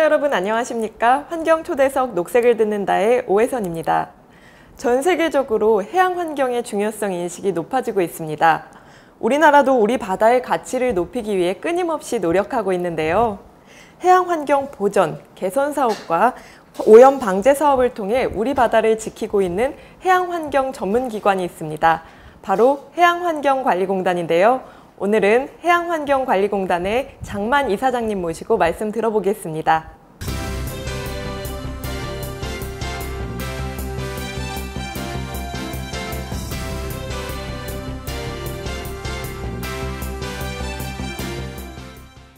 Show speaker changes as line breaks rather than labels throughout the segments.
여러분 안녕하십니까? 환경 초대석 녹색을 듣는다의 오혜선입니다. 전 세계적으로 해양 환경의 중요성 인식이 높아지고 있습니다. 우리나라도 우리 바다의 가치를 높이기 위해 끊임없이 노력하고 있는데요. 해양 환경 보전, 개선 사업과 오염 방제 사업을 통해 우리 바다를 지키고 있는 해양 환경 전문 기관이 있습니다. 바로 해양환경관리공단인데요. 오늘은 해양환경관리공단의 장만 이사장님 모시고 말씀 들어보겠습니다.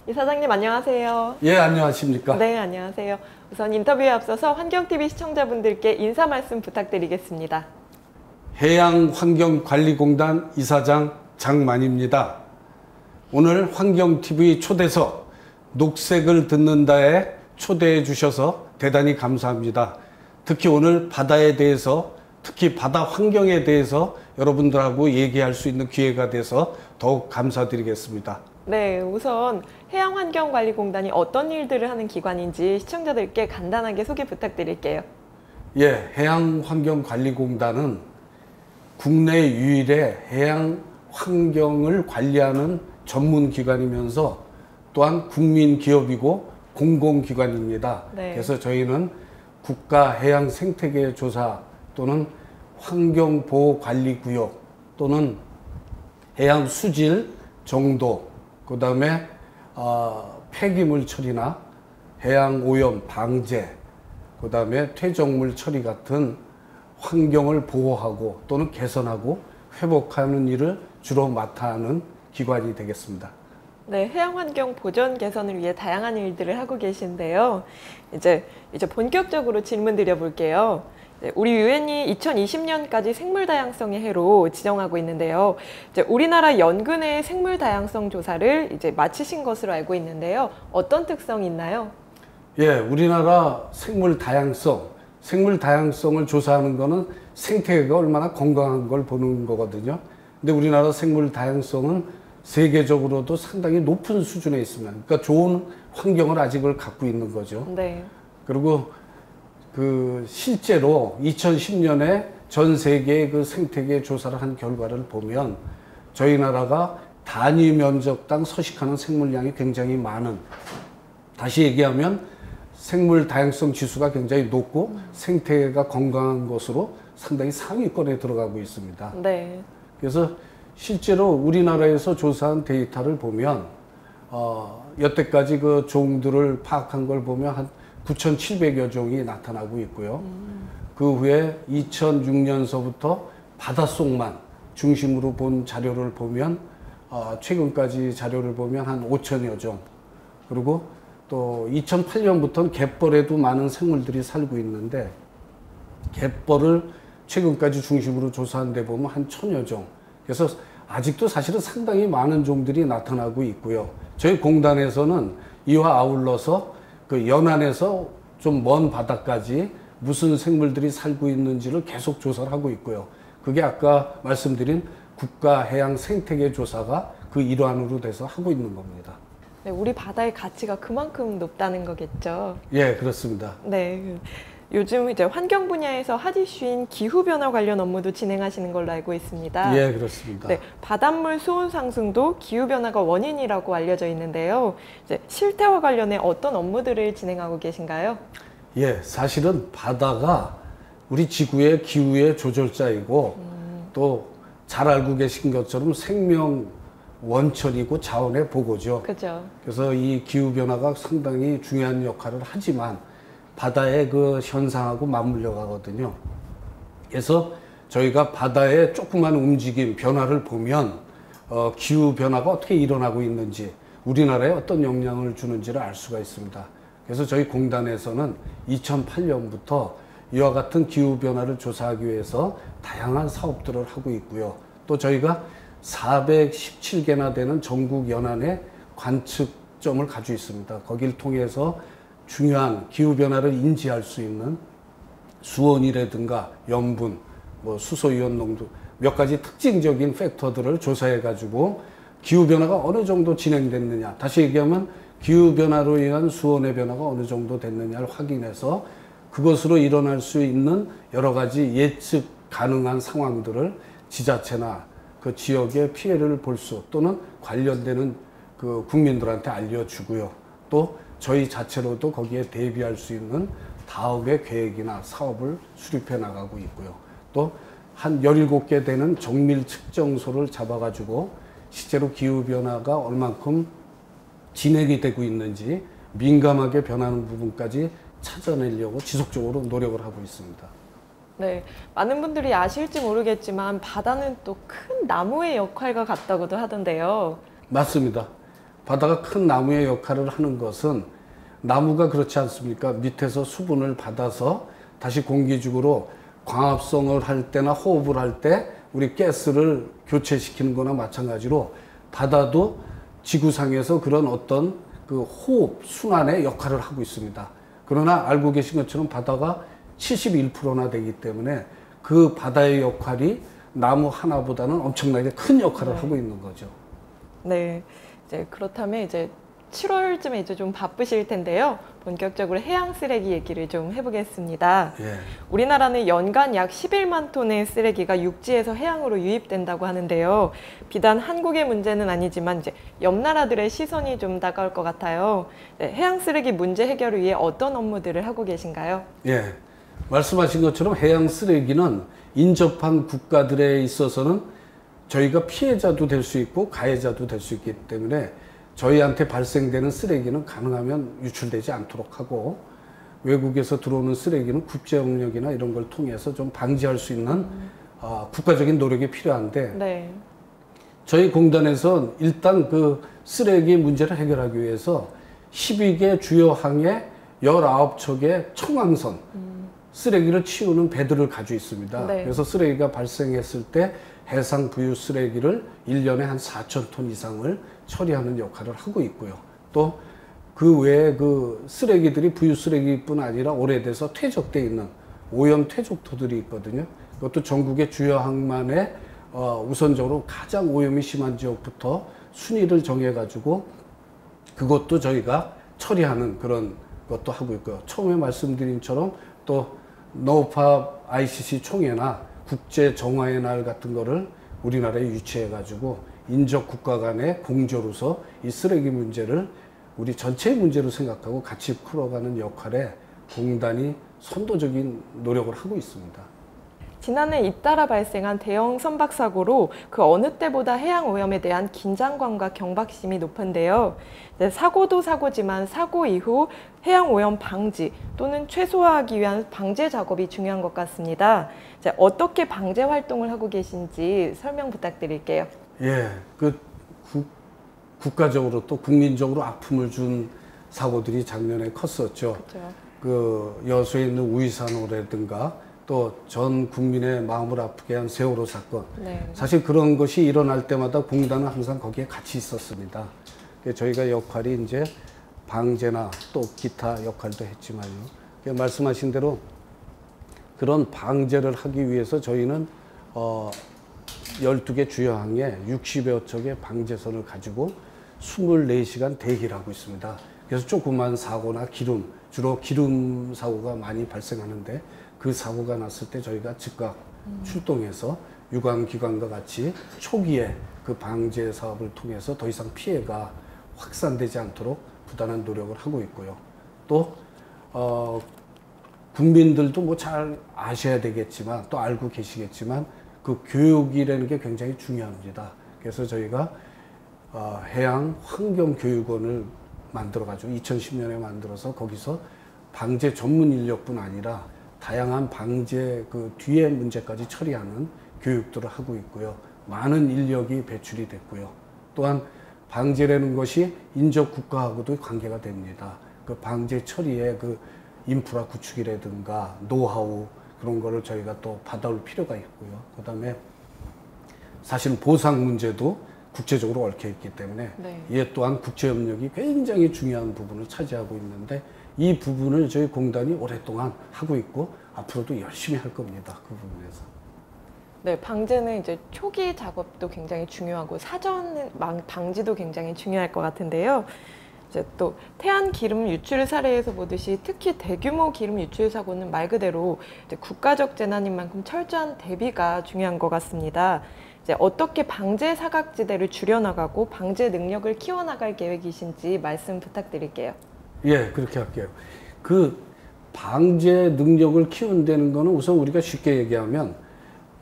이사장님 안녕하세요.
예, 안녕하십니까?
네, 안녕하세요. 우선 인터뷰에 앞서서 환경TV 시청자분들께 인사 말씀 부탁드리겠습니다.
해양환경관리공단 이사장 장만입니다. 오늘 환경TV 초대석 녹색을 듣는다에 초대해 주셔서 대단히 감사합니다. 특히 오늘 바다에 대해서, 특히 바다 환경에 대해서 여러분들하고 얘기할 수 있는 기회가 돼서 더욱 감사드리겠습니다.
네, 우선 해양환경관리공단이 어떤 일들을 하는 기관인지 시청자들께 간단하게 소개 부탁드릴게요.
예, 해양환경관리공단은 국내 유일의 해양 환경을 관리하는 전문 기관이면서 또한 국민 기업이고 공공기관입니다.
네.
그래서 저희는 국가 해양 생태계 조사 또는 환경보호관리구역 또는 해양 수질 정도, 그 다음에 폐기물 처리나 해양 오염 방제, 그 다음에 퇴적물 처리 같은 환경을 보호하고 또는 개선하고 회복하는 일을 주로 맡아 하는 기관이 되겠습니다.
네, 해양환경 보전 개선을 위해 다양한 일들을 하고 계신데요. 이제 본격적으로 질문 드려볼게요. 우리 유엔이 2020년까지 생물다양성의 해로 지정하고 있는데요. 우리나라 연근의 생물다양성 조사를 마치신 것으로 알고 있는데요. 어떤 특성이 있나요?
예, 우리나라 생물다양성을 조사하는 거는 생태계가 얼마나 건강한 걸 보는 거거든요. 근데 우리나라 생물다양성은 세계적으로도 상당히 높은 수준에 있습니다. 그러니까 좋은 환경을 아직을 갖고 있는 거죠.
네.
그리고 실제로 2010년에 전 세계의 생태계 조사를 한 결과를 보면 저희 나라가 단위 면적당 서식하는 생물량이 굉장히 많은, 다시 얘기하면 생물 다양성 지수가 굉장히 높고 생태계가 건강한 것으로 상당히 상위권에 들어가고 있습니다.
네.
그래서 실제로 우리나라에서 조사한 데이터를 보면 여태까지 그 종들을 파악한 걸 보면 한 9,700여 종이 나타나고 있고요. 그 후에 2006년서부터 바닷속만 중심으로 본 자료를 보면 최근까지 자료를 보면 한 5,000여 종, 그리고 또 2008년부터는 갯벌에도 많은 생물들이 살고 있는데 갯벌을 최근까지 중심으로 조사한 데 보면 한 1,000여 종. 그래서 아직도 사실은 상당히 많은 종들이 나타나고 있고요. 저희 공단에서는 이와 아울러서 그 연안에서 좀 먼 바다까지 무슨 생물들이 살고 있는지를 계속 조사를 하고 있고요. 그게 아까 말씀드린 국가 해양 생태계 조사가 그 일환으로 돼서 하고 있는 겁니다.
네, 우리 바다의 가치가 그만큼 높다는 거겠죠.
예, 그렇습니다.
네. 요즘 환경 분야에서 핫 이슈인 기후변화 관련 업무도 진행하시는 걸로 알고 있습니다.
예, 그렇습니다.
네, 바닷물 수온 상승도 기후변화가 원인이라고 알려져 있는데요. 실태와 관련해 어떤 업무들을 진행하고 계신가요?
예, 사실은 바다가 우리 지구의 기후의 조절자이고 또 잘 알고 계신 것처럼 생명 원천이고 자원의 보고죠.
그렇죠.
그래서 이 기후변화가 상당히 중요한 역할을 하지만 바다의 그 현상하고 맞물려 가거든요. 그래서 저희가 바다의 조그만 움직임, 변화를 보면 기후변화가 어떻게 일어나고 있는지, 우리나라에 어떤 영향을 주는지를 알 수가 있습니다. 그래서 저희 공단에서는 2008년부터 이와 같은 기후변화를 조사하기 위해서 다양한 사업들을 하고 있고요. 또 저희가 417개나 되는 전국 연안의 관측점을 가지고 있습니다. 거기를 통해서 중요한 기후변화를 인지할 수 있는 수온이라든가 염분, 수소이온 농도 몇 가지 특징적인 팩터들을 조사해 가지고 기후변화가 어느 정도 진행됐느냐, 다시 얘기하면 기후변화로 인한 수온의 변화가 어느 정도 됐느냐를 확인해서 그것으로 일어날 수 있는 여러 가지 예측 가능한 상황들을 지자체나 그 지역의 피해를 볼 수 또는 관련되는 그 국민들한테 알려주고요. 또 저희 자체로도 거기에 대비할 수 있는 다음의 계획이나 사업을 수립해 나가고 있고요. 또 한 17개 되는 정밀 측정소를 잡아가지고 실제로 기후변화가 얼만큼 진행이 되고 있는지 민감하게 변하는 부분까지 찾아내려고 지속적으로 노력을 하고 있습니다.
네, 많은 분들이 아실지 모르겠지만 바다는 또 큰 나무의 역할과 같다고도 하던데요.
맞습니다. 바다가 큰 나무의 역할을 하는 것은 나무가 그렇지 않습니까? 밑에서 수분을 받아서 다시 공기중으로 광합성을 할 때나 호흡을 할 때 우리 가스를 교체시키는 거나 마찬가지로 바다도 지구상에서 그런 어떤 그 호흡, 순환의 역할을 하고 있습니다. 그러나 알고 계신 것처럼 바다가 71%나 되기 때문에 그 바다의 역할이 나무 하나보다는 엄청나게 큰 역할을 하고 있는 거죠.
네, 이제 그렇다면 이제 7월쯤에 이제 좀 바쁘실 텐데요. 본격적으로 해양 쓰레기 얘기를 좀 해보겠습니다.
예.
우리나라는 연간 약 11만 톤의 쓰레기가 육지에서 해양으로 유입된다고 하는데요. 비단 한국의 문제는 아니지만 이제 옆 나라들의 시선이 좀 다가올 것 같아요. 네, 해양 쓰레기 문제 해결을 위해 어떤 업무들을 하고 계신가요?
예. 말씀하신 것처럼 해양 쓰레기는 인접한 국가들에 있어서는 저희가 피해자도 될 수 있고 가해자도 될 수 있기 때문에 저희한테 발생되는 쓰레기는 가능하면 유출되지 않도록 하고 외국에서 들어오는 쓰레기는 국제 영역이나 이런 걸 통해서 좀 방지할 수 있는 국가적인 노력이 필요한데
네.
저희 공단에서 일단 그 쓰레기 문제를 해결하기 위해서 12개 주요 항에 19척의 청황선 쓰레기를 치우는 배들을 가지고 있습니다.
네.
그래서 쓰레기가 발생했을 때 해상 부유 쓰레기를 1년에 한 4천 톤 이상을 처리하는 역할을 하고 있고요. 또 그 외에 그 쓰레기들이 부유 쓰레기뿐 아니라 오래돼서 퇴적돼 있는 오염 퇴적토들이 있거든요. 그것도 전국의 주요 항만에 우선적으로 가장 오염이 심한 지역부터 순위를 정해가지고 그것도 저희가 처리하는 그런 것도 하고 있고요. 처음에 말씀드린 처럼 또 노팝 ICC 총회나 국제 정화의 날 같은 거를 우리나라에 유치해가지고 인접 국가 간의 공조로서 이 쓰레기 문제를 우리 전체의 문제로 생각하고 같이 풀어가는 역할에 공단이 선도적인 노력을 하고 있습니다.
지난해 잇따라 발생한 대형 선박 사고로 그 어느 때보다 해양 오염에 대한 긴장감과 경각심이 높은데요. 사고도 사고지만 사고 이후 해양 오염 방지 또는 최소화하기 위한 방제 작업이 중요한 것 같습니다. 어떻게 방제 활동을 하고 계신지 설명 부탁드릴게요.
예, 국가적으로 또 국민적으로 아픔을 준 사고들이 작년에 컸었죠.
그렇죠.
그 여수에 있는 우이산호라든가 또 전 국민의 마음을 아프게 한 세월호 사건.
네.
사실 그런 것이 일어날 때마다 공단은 항상 거기에 같이 있었습니다. 저희가 역할이 이제 방제나 또 기타 역할도 했지만요. 말씀하신 대로 그런 방제를 하기 위해서 저희는 12개 주요 항에 60여 척의 방제선을 가지고 24시간 대기를 하고 있습니다. 그래서 조그만 사고나 주로 기름 사고가 많이 발생하는데 그 사고가 났을 때 저희가 즉각 출동해서 유관기관과 같이 초기에 그 방제 사업을 통해서 더 이상 피해가 확산되지 않도록 부단한 노력을 하고 있고요. 또 국민들도 뭐 잘 아셔야 되겠지만 또 알고 계시겠지만 그 교육이라는 게 굉장히 중요합니다. 그래서 저희가 해양 환경교육원을 만들어가지고 2010년에 만들어서 거기서 방제 전문 인력뿐 아니라 다양한 방제 그 뒤에 문제까지 처리하는 교육들을 하고 있고요. 많은 인력이 배출이 됐고요. 또한 방제라는 것이 인접 국가하고도 관계가 됩니다. 그 방제 처리에 그 인프라 구축이라든가 노하우 그런 거를 저희가 또 받아올 필요가 있고요. 그다음에 사실 보상 문제도 국제적으로 얽혀 있기 때문에
네.
이에 또한 국제협력이 굉장히 중요한 부분을 차지하고 있는데 이 부분을 저희 공단이 오랫동안 하고 있고 앞으로도 열심히 할 겁니다. 그 부분에서.
네, 방제는 이제 초기 작업도 굉장히 중요하고 사전 방지도 굉장히 중요할 것 같은데요. 이제 또 태안 기름 유출 사례에서 보듯이 특히 대규모 기름 유출 사고는 말 그대로 이제 국가적 재난인 만큼 철저한 대비가 중요한 것 같습니다. 이제 어떻게 방제 사각지대를 줄여나가고 방제 능력을 키워나갈 계획이신지 말씀 부탁드릴게요.
예, 그렇게 할게요. 그 방제 능력을 키운다는 거는 우선 우리가 쉽게 얘기하면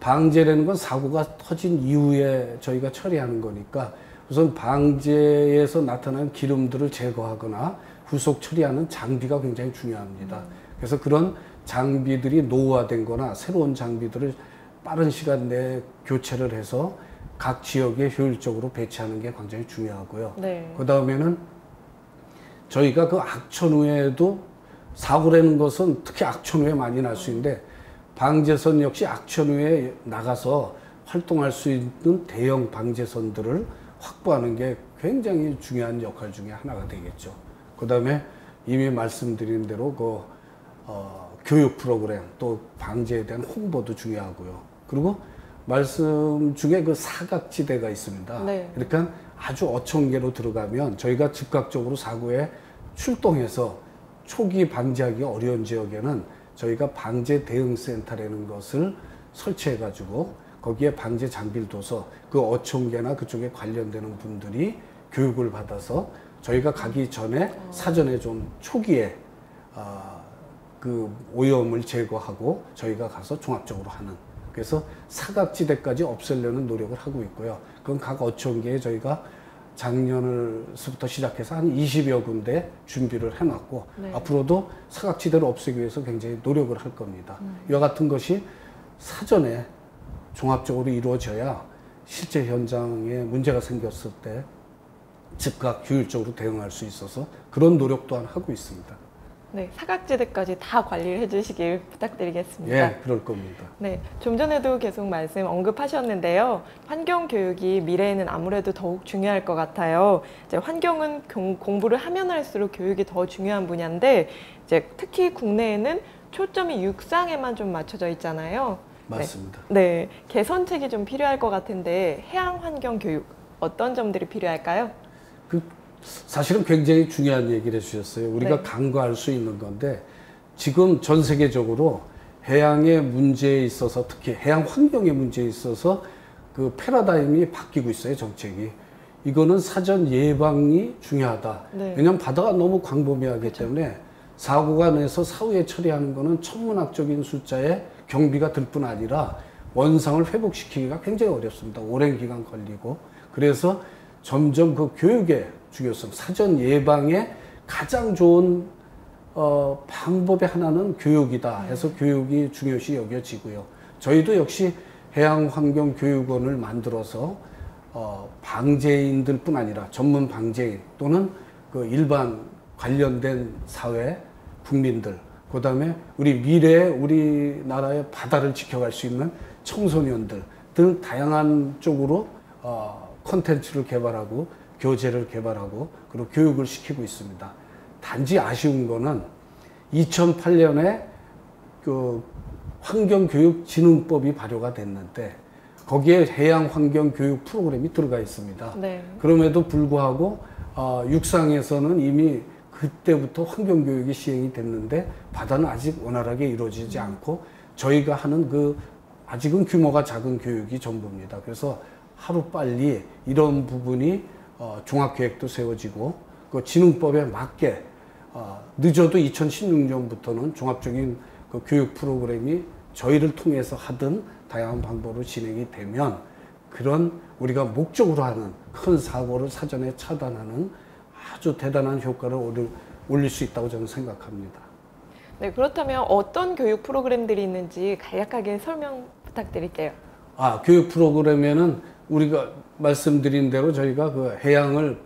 방제라는 건 사고가 터진 이후에 저희가 처리하는 거니까 우선 방제에서 나타나는 기름들을 제거하거나 후속 처리하는 장비가 굉장히 중요합니다. 그래서 그런 장비들이 노후화된 거나 새로운 장비들을 빠른 시간 내에 교체를 해서 각 지역에 효율적으로 배치하는 게 굉장히 중요하고요.
네.
그 다음에는 저희가 그 악천 후에도 사고라는 것은 특히 악천 후에 많이 날 수 있는데 방제선 역시 악천 후에 나가서 활동할 수 있는 대형 방제선들을 확보하는 게 굉장히 중요한 역할 중에 하나가 되겠죠. 그 다음에 이미 말씀드린 대로 교육 프로그램 또 방제에 대한 홍보도 중요하고요. 그리고 말씀 중에 그 사각지대가 있습니다.
네.
그러니까 아주 어촌계로 들어가면 저희가 즉각적으로 사고에 출동해서 초기 방지하기 어려운 지역에는 저희가 방제 대응센터라는 것을 설치해가지고 거기에 방제 장비를 둬서 그 어촌계나 그쪽에 관련되는 분들이 교육을 받아서 저희가 가기 전에 사전에 좀 초기에 그 오염을 제거하고 저희가 가서 종합적으로 하는, 그래서 사각지대까지 없애려는 노력을 하고 있고요. 그건 각 어촌계에 저희가 작년부터 시작해서 한 20여 군데 준비를 해놨고
네.
앞으로도 사각지대를 없애기 위해서 굉장히 노력을 할 겁니다. 이와 같은 것이 사전에 종합적으로 이루어져야 실제 현장에 문제가 생겼을 때 즉각 효율적으로 대응할 수 있어서 그런 노력 또한 하고 있습니다.
네, 사각지대까지 다 관리를 해주시길 부탁드리겠습니다.
예, 그럴 겁니다.
네, 좀 전에도 계속 언급하셨는데요. 환경 교육이 미래에는 아무래도 더욱 중요할 것 같아요. 이제 환경은 공부를 하면 할수록 교육이 더 중요한 분야인데, 이제 특히 국내에는 초점이 육상에만 좀 맞춰져 있잖아요.
맞습니다.
네, 개선책이 좀 필요할 것 같은데 해양 환경 교육 어떤 점들이 필요할까요?
사실은 굉장히 중요한 얘기를 해주셨어요. 우리가
네.
간과할 수 있는 건데 지금 전 세계적으로 해양의 문제에 있어서 특히 해양 환경의 문제에 있어서 그 패러다임이 바뀌고 있어요. 정책이. 이거는 사전 예방이 중요하다.
네.
왜냐하면 바다가 너무 광범위하기 때문에 사고가 나서 사후에 처리하는 거는 천문학적인 숫자의 경비가 들 뿐 아니라 원상을 회복시키기가 굉장히 어렵습니다. 오랜 기간 걸리고. 그래서 점점 그 교육의 중요성, 사전 예방에 가장 좋은 방법의 하나는 교육이다 해서 교육이 중요시 여겨지고요. 저희도 역시 해양환경교육원을 만들어서 방제인들 뿐 아니라 전문 방제인 또는 그 일반 관련된 사회 국민들, 그 다음에 우리 미래에 우리나라의 바다를 지켜갈 수 있는 청소년들 등 다양한 쪽으로 콘텐츠를 개발하고 교재를 개발하고 그리고 교육을 시키고 있습니다. 단지 아쉬운 거는 2008년에 그 환경교육진흥법이 발효가 됐는데 거기에 해양환경교육 프로그램이 들어가 있습니다.
네.
그럼에도 불구하고 육상에서는 이미 그때부터 환경교육이 시행이 됐는데 바다는 아직 원활하게 이루어지지 않고 저희가 하는 그 아직은 규모가 작은 교육이 전부입니다. 그래서 하루빨리 이런 부분이 종합계획도 세워지고 그 진흥법에 맞게 늦어도 2016년부터는 종합적인 그 교육 프로그램이 저희를 통해서 하던 다양한 방법으로 진행이 되면 그런 우리가 목적으로 하는 큰 사고를 사전에 차단하는 아주 대단한 효과를 올릴 수 있다고 저는 생각합니다.
네, 그렇다면 어떤 교육 프로그램들이 있는지 간략하게 설명 부탁드릴게요.
교육 프로그램에는 우리가 말씀드린 대로 저희가 그 해양을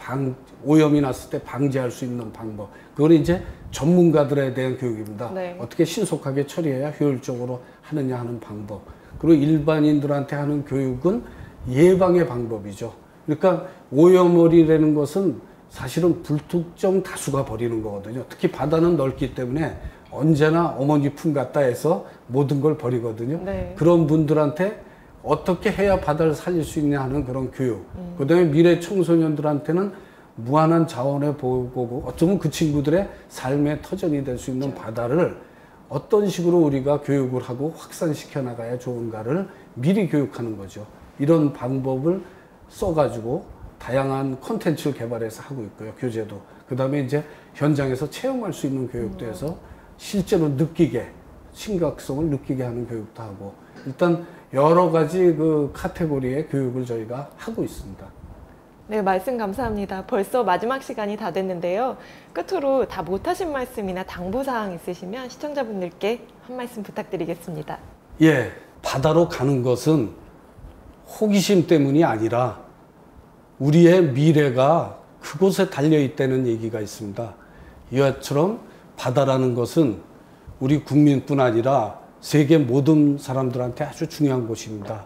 오염이 났을 때 방지할 수 있는 방법, 그건 이제 전문가들에 대한 교육입니다.
네.
어떻게 신속하게 처리해야 효율적으로 하느냐 하는 방법. 그리고 일반인들한테 하는 교육은 예방의 방법이죠. 그러니까 오염물이라는 것은 사실은 불특정 다수가 버리는 거거든요. 특히 바다는 넓기 때문에 언제나 어머니 품 같다 해서 모든 걸 버리거든요.
네.
그런 분들한테 어떻게 해야 바다를 살릴 수 있냐 하는 그런 교육. 그다음에 미래 청소년들한테는 무한한 자원의 보고고 어쩌면 그 친구들의 삶의 터전이 될 수 있는 바다를 어떤 식으로 우리가 교육을 하고 확산시켜 나가야 좋은가를 미리 교육하는 거죠. 이런 방법을 써가지고 다양한 콘텐츠를 개발해서 하고 있고요. 교재도. 그 다음에 이제 현장에서 체험할 수 있는 교육도 해서 실제로 느끼게, 심각성을 느끼게 하는 교육도 하고, 일단 여러 가지 그 카테고리의 교육을 저희가 하고 있습니다.
네, 말씀 감사합니다. 벌써 마지막 시간이 다 됐는데요. 끝으로 다 못하신 말씀이나 당부사항 있으시면 시청자분들께 한 말씀 부탁드리겠습니다.
예, 바다로 가는 것은 호기심 때문이 아니라 우리의 미래가 그곳에 달려있다는 얘기가 있습니다. 이와처럼 바다라는 것은 우리 국민뿐 아니라 세계 모든 사람들한테 아주 중요한 곳입니다.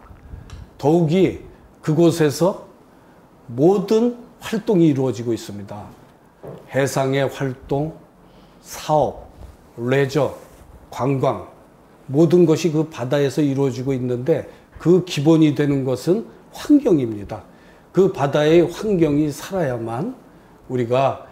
더욱이 그곳에서 모든 활동이 이루어지고 있습니다. 해상의 활동, 사업, 레저, 관광, 모든 것이 그 바다에서 이루어지고 있는데 그 기본이 되는 것은 환경입니다. 그 바다의 환경이 살아야만 우리가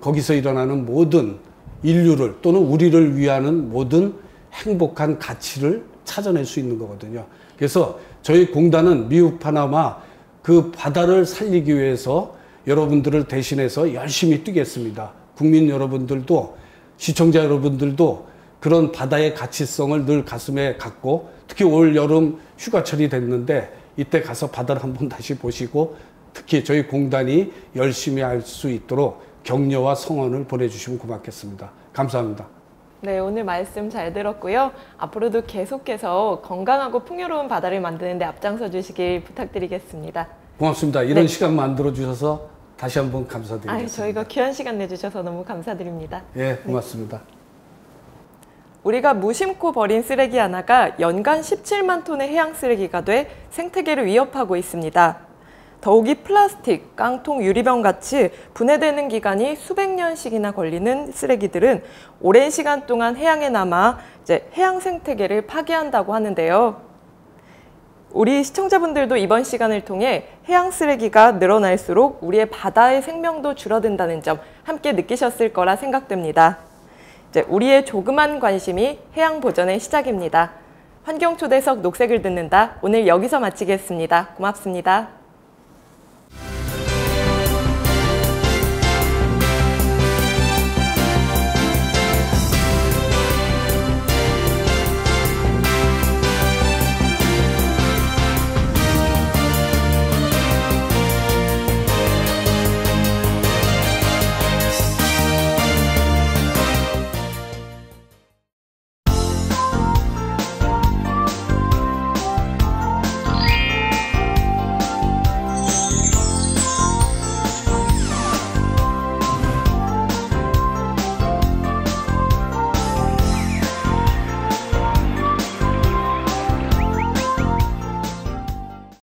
거기서 일어나는 모든 인류를 또는 우리를 위하는 모든 행복한 가치를 찾아낼 수 있는 거거든요. 그래서 저희 공단은 미국 파나마 그 바다를 살리기 위해서 여러분들을 대신해서 열심히 뛰겠습니다. 국민 여러분들도, 시청자 여러분들도 그런 바다의 가치성을 늘 가슴에 갖고, 특히 올 여름 휴가철이 됐는데 이때 가서 바다를 한번 다시 보시고 특히 저희 공단이 열심히 할 수 있도록 격려와 성원을 보내주시면 고맙겠습니다. 감사합니다.
네, 오늘 말씀 잘 들었고요. 앞으로도 계속해서 건강하고 풍요로운 바다를 만드는 데 앞장서 주시길 부탁드리겠습니다.
고맙습니다. 이런 시간 만들어 주셔서 다시 한번 감사드리겠습니다.
저희가 귀한 시간 내주셔서 너무 감사드립니다.
예, 고맙습니다.
우리가 무심코 버린 쓰레기 하나가 연간 17만 톤의 해양 쓰레기가 돼 생태계를 위협하고 있습니다. 더욱이 플라스틱, 깡통, 유리병 같이 분해되는 기간이 수백 년씩이나 걸리는 쓰레기들은 오랜 시간 동안 해양에 남아 이제 해양 생태계를 파괴한다고 하는데요. 우리 시청자분들도 이번 시간을 통해 해양 쓰레기가 늘어날수록 우리의 바다의 생명도 줄어든다는 점 함께 느끼셨을 거라 생각됩니다. 이제 우리의 조그만 관심이 해양 보전의 시작입니다. 환경초대석 녹색을 듣는다. 오늘 여기서 마치겠습니다. 고맙습니다.